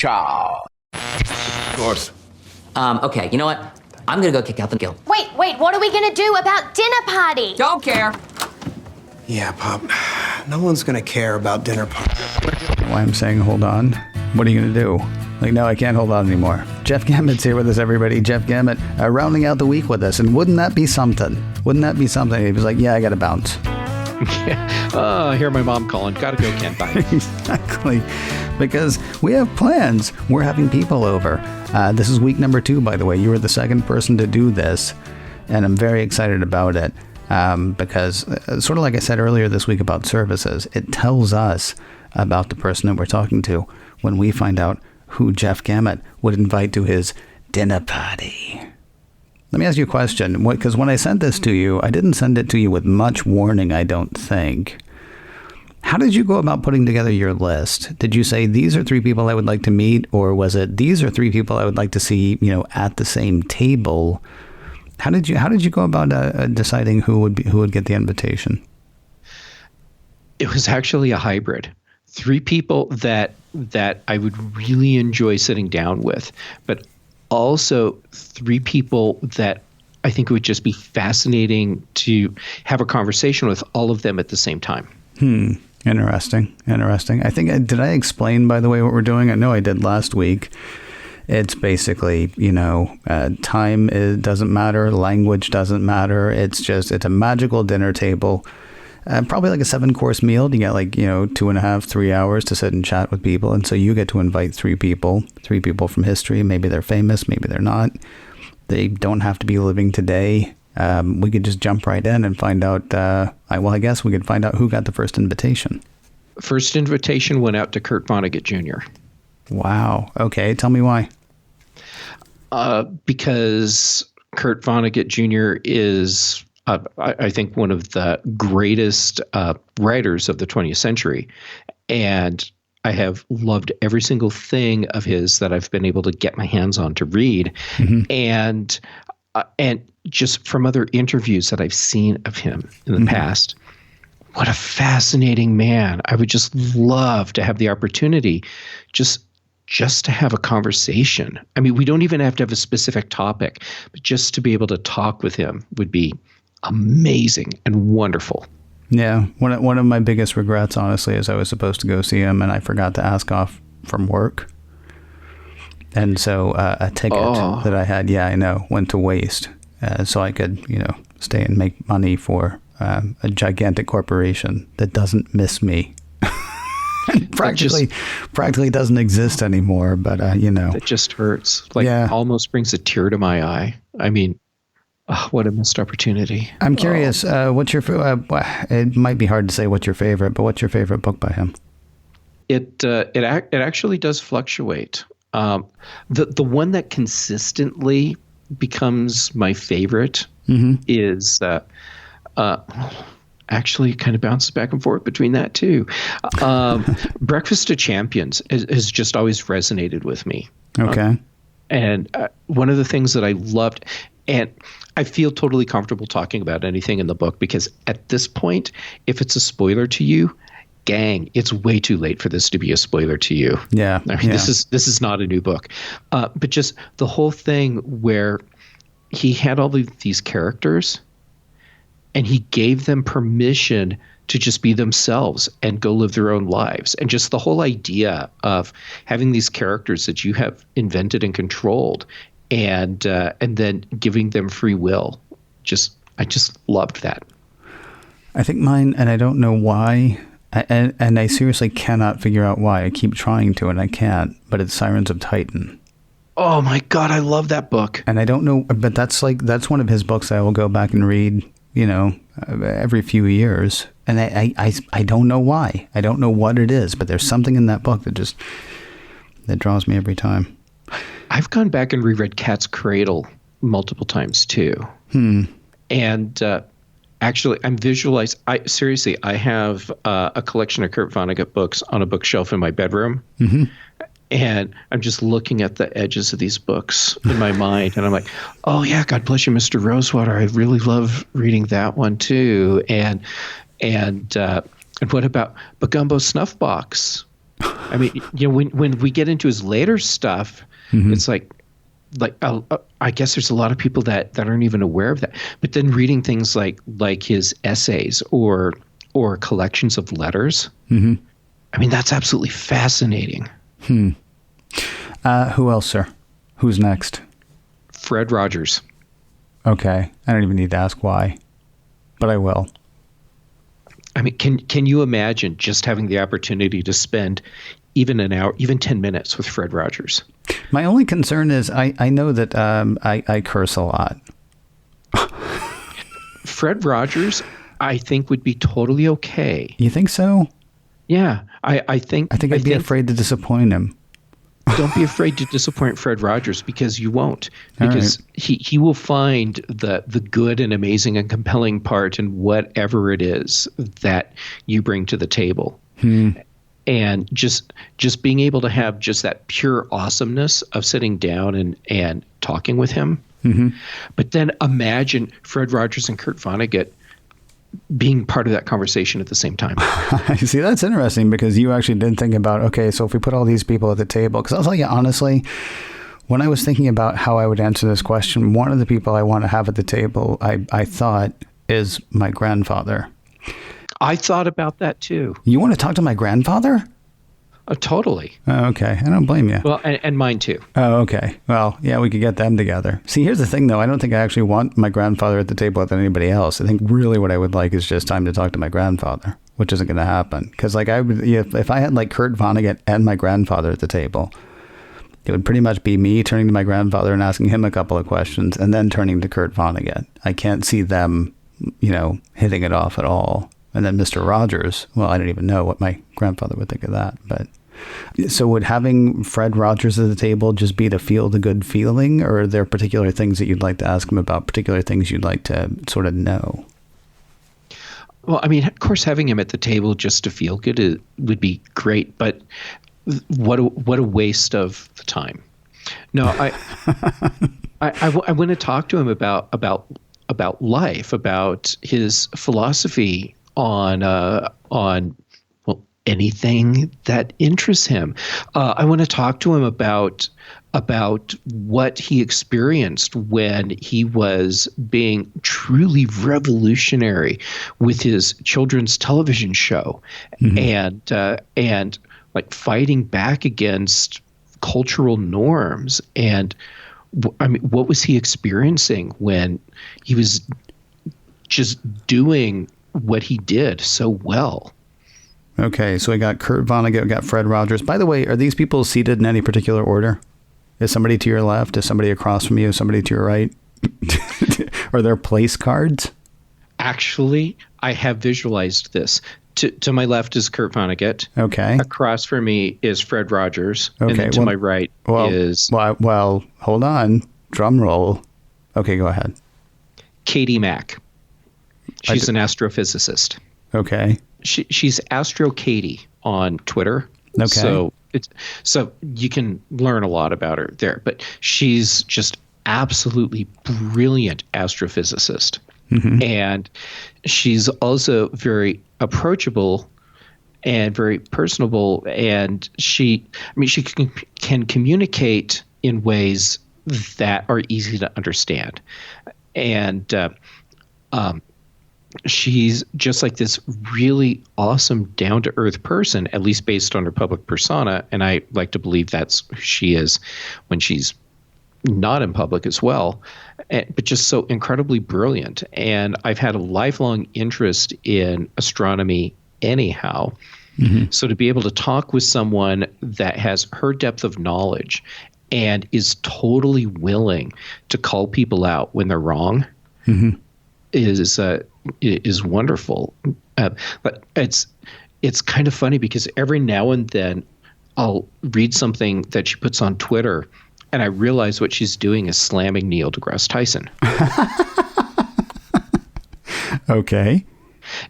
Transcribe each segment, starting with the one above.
Ciao. Of course. Okay, you know what? I'm gonna go kick out the guild. Wait, what are we gonna do about dinner party? Don't care. Yeah, Pop. No one's gonna care about dinner party. Why I'm saying hold on? What are you gonna do? Like, no, I can't hold on anymore. Jeff Gammett's here with us, everybody. Jeff Gammett rounding out the week with us. And wouldn't that be something? Wouldn't that be something? He was like, yeah, I gotta bounce. I hear my mom calling. Gotta go, Ken. Bye. Exactly. Because we have plans. We're having people over. This is week number 2, by the way. You were the second person to do this. And I'm very excited about it. Because sort of like I said earlier this week about services, it tells us about the person that we're talking to when we find out who Jeff Gammett would invite to his dinner party. Let me ask you a question, because when I sent this to you, I didn't send it to you with much warning, I don't think. How did you go about putting together your list? Did you say, these are 3 people I would like to meet? Or was it, these are 3 people I would like to see, at the same table? How did you go about deciding who would get the invitation? It was actually a hybrid. 3 people that I would really enjoy sitting down with, but also 3 people that I think it would just be fascinating to have a conversation with all of them at the same time. Interesting. I think, did I explain, by the way, what we're doing? I know I did last week. It's basically, time doesn't matter. Language doesn't matter. It's a magical dinner table. Probably like a 7-course meal. You get 2.5, 3 hours to sit and chat with people. And so you get to invite 3 people from history. Maybe they're famous, maybe they're not. They don't have to be living today. We could just jump right in and find out. I guess we could find out who got the first invitation. First invitation went out to Kurt Vonnegut Jr. Wow. Okay. Tell me why. Because Kurt Vonnegut Jr. is, I think, one of the greatest writers of the 20th century. And I have loved every single thing of his that I've been able to get my hands on to read. Mm-hmm. And just from other interviews that I've seen of him in the past, what a fascinating man. I would just love to have the opportunity just to have a conversation. I mean, we don't even have to have a specific topic, but just to be able to talk with him would be amazing and wonderful. Yeah. One of my biggest regrets, honestly, is I was supposed to go see him and I forgot to ask off from work. And so a ticket that I had, went to waste. So I could, stay and make money for a gigantic corporation that doesn't miss me. practically doesn't exist anymore, but it just hurts. Almost brings a tear to my eye. I mean, what a missed opportunity. I'm curious, what's your it might be hard to say what's your favorite, but what's your favorite book by him? It actually does fluctuate. The one that consistently becomes my favorite is actually kind of bounces back and forth between that too. Breakfast of Champions has just always resonated with me. Okay. And one of the things that I loved, and I feel totally comfortable talking about anything in the book because at this point, if it's a spoiler to you, gang, it's way too late for this to be a spoiler to you. Yeah. I mean, this is not a new book. But just the whole thing where he had all these characters and he gave them permission to just be themselves and go live their own lives. And just the whole idea of having these characters that you have invented and controlled and then giving them free will. I just loved that. I think mine, and I don't know why, and I seriously cannot figure out why. I keep trying to and I can't, but it's Sirens of Titan. Oh my God, I love that book. And I don't know, but that's one of his books I will go back and read, every few years. And I don't know why. I don't know what it is, but there's something in that book that draws me every time. I've gone back and reread Cat's Cradle multiple times too. And actually, I'm visualized. I have a collection of Kurt Vonnegut books on a bookshelf in my bedroom. Mm-hmm. And I'm just looking at the edges of these books in my mind. And I'm like, oh, yeah, God bless you, Mr. Rosewater. I really love reading that one, too. And what about Bagumbo Snuff Box? I mean, when we get into his later stuff, it's like I guess there's a lot of people that aren't even aware of that. But then reading things like his essays or collections of letters, I mean, that's absolutely fascinating. Who else, sir? Who's next? Fred Rogers. Okay. I don't even need to ask why, but I will. I mean, can you imagine just having the opportunity to spend even an hour, even 10 minutes with Fred Rogers? My only concern is I know that I curse a lot. Fred Rogers, I think, would be totally okay. You think so? Yeah, I think I'd be afraid to disappoint him. Don't be afraid to disappoint Fred Rogers, because you won't. Because he will find the good and amazing and compelling part in whatever it is that you bring to the table. And just being able to have just that pure awesomeness of sitting down and talking with him. But then imagine Fred Rogers and Kurt Vonnegut being part of that conversation at the same time. See, that's interesting, because you actually did think about, okay, so if we put all these people at the table, because I'll tell you honestly, when I was thinking about how I would answer this question, one of the people I want to have at the table, I thought, is my grandfather. I thought about that too. You want to talk to my grandfather? Totally. Oh, okay. I don't blame you. Well, and mine too. Oh, okay. Well, yeah, we could get them together. See, here's the thing, though. I don't think I actually want my grandfather at the table with anybody else. I think really what I would like is just time to talk to my grandfather, which isn't going to happen. Because like if I had like Kurt Vonnegut and my grandfather at the table, it would pretty much be me turning to my grandfather and asking him a couple of questions and then turning to Kurt Vonnegut. I can't see them, hitting it off at all. And then Mr. Rogers, well, I don't even know what my grandfather would think of that. But so would having Fred Rogers at the table just be to feel the good feeling, or are there particular things that you'd like to ask him about, particular things you'd like to sort of know? Well, I mean, of course, having him at the table just to feel good would be great. But what a waste of the time. No, I want to talk to him about life, about his philosophy on anything that interests him. I want to talk to him about what he experienced when he was being truly revolutionary with his children's television show, and like fighting back against cultural norms. And I mean, what was he experiencing when he was just doing what he did so well? Okay, so we got Kurt Vonnegut, we got Fred Rogers. By the way, are these people seated in any particular order? Is somebody to your left? Is somebody across from you? Is somebody to your right? Are there place cards? Actually, I have visualized this. To my left is Kurt Vonnegut. Okay. Across from me is Fred Rogers. Okay. And then to my right is... Well, hold on. Drum roll. Okay, go ahead. Katie Mack. She's an astrophysicist. Okay. She's Astro Katie on Twitter. Okay. So you can learn a lot about her there. But she's just absolutely brilliant astrophysicist. And she's also very approachable and very personable. And she can communicate in ways that are easy to understand. And she's just like this really awesome, down-to-earth person, at least based on her public persona. And I like to believe that's who she is when she's not in public as well, but just so incredibly brilliant. And I've had a lifelong interest in astronomy anyhow. So to be able to talk with someone that has her depth of knowledge and is totally willing to call people out when they're wrong is wonderful. But it's kind of funny because every now and then I'll read something that she puts on Twitter and I realize what she's doing is slamming Neil deGrasse Tyson. Okay.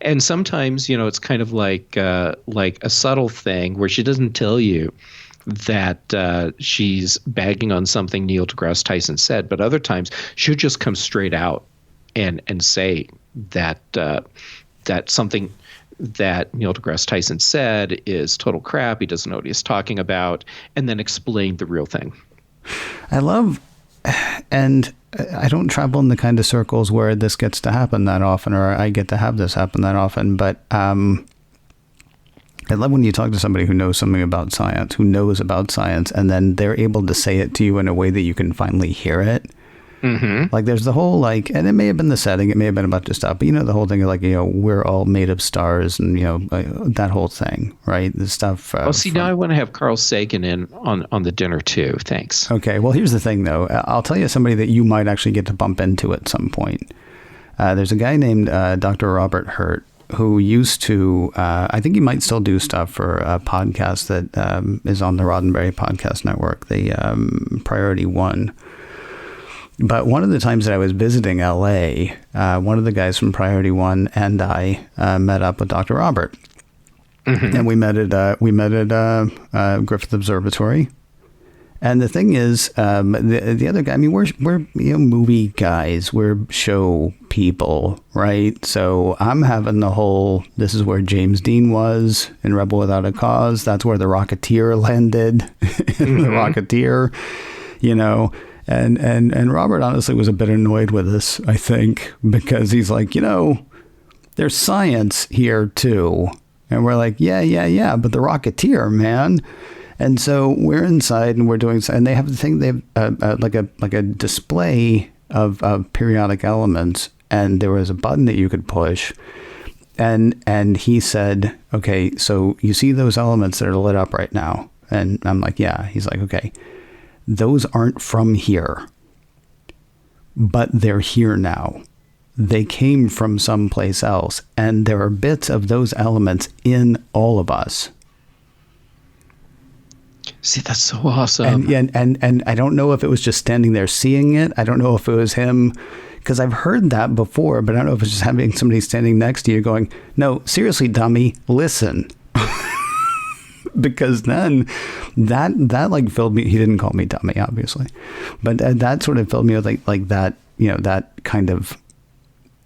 And sometimes, it's kind of like a subtle thing where she doesn't tell you that she's bagging on something Neil deGrasse Tyson said, but other times she'll just come straight out and say that something that Neil deGrasse Tyson said is total crap. He doesn't know what he's talking about, and then explain the real thing. I love, and I don't travel in the kind of circles where this gets to happen that often, or I get to have this happen that often, but I love when you talk to somebody who knows something about science, who knows about science, and then they're able to say it to you in a way that you can finally hear it. Mm-hmm. Like there's the whole like, and it may have been the setting, it may have been a bunch of stuff, but the whole thing of like, we're all made of stars and, that whole thing, right? The stuff. Now I want to have Carl Sagan in on the dinner too. Thanks. Okay. Well, here's the thing though. I'll tell you somebody that you might actually get to bump into at some point. There's a guy named Dr. Robert Hurt who used to, I think he might still do stuff for a podcast that is on the Roddenberry Podcast Network, the Priority One. But one of the times that I was visiting LA, one of the guys from Priority One and I met up with Dr. Robert, and we met at Griffith Observatory. And the thing is, the other guy, I mean, we're movie guys, we're show people, right? So I'm having the whole, this is where James Dean was in Rebel Without a Cause. That's where the Rocketeer landed in the Rocketeer, And Robert honestly was a bit annoyed with us, I think, because he's like, there's science here too. And we're like, yeah, but the Rocketeer, man. And so we're inside and we're doing, and they have the thing, they have like a display of periodic elements, and there was a button that you could push. And he said, okay, so you see those elements that are lit up right now? And I'm like, yeah. He's like, okay. Those aren't from here, but they're here now. They came from someplace else, and there are bits of those elements in all of us. See, that's so awesome. And I don't know if it was just standing there seeing it. I don't know if it was him, because I've heard that before, but I don't know if it's just having somebody standing next to you going, no, seriously, dummy, listen. Because then that like filled me. He didn't call me dummy, obviously, but that sort of filled me with like that, that kind of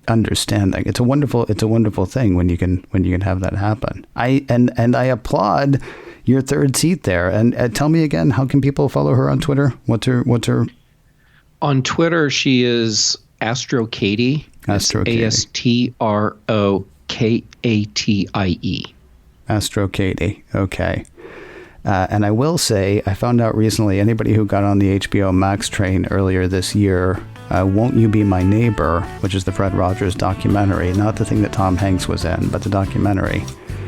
understanding. It's a wonderful thing when you can have that happen. I applaud your third seat there. And tell me again, how can people follow her on Twitter? What's her? On Twitter, she is Astro Katie. Astro Katie. ASTROKATIE. Astro Katie. Okay. And I will say, I found out recently, anybody who got on the HBO Max train earlier this year, Won't You Be My Neighbor, which is the Fred Rogers documentary, not the thing that Tom Hanks was in, but the documentary,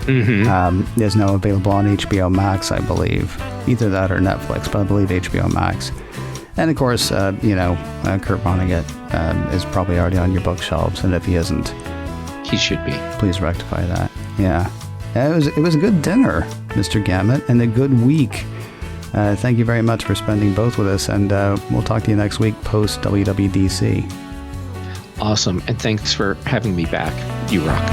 is now available on HBO Max, I believe. Either that or Netflix, but I believe HBO Max. And of course, Kurt Vonnegut is probably already on your bookshelves, and if he isn't, he should be. Please rectify that. Yeah. It was a good dinner, Mr. Gamet, and a good week. Thank you very much for spending both with us, and we'll talk to you next week post WWDC. Awesome, and thanks for having me back. You rock.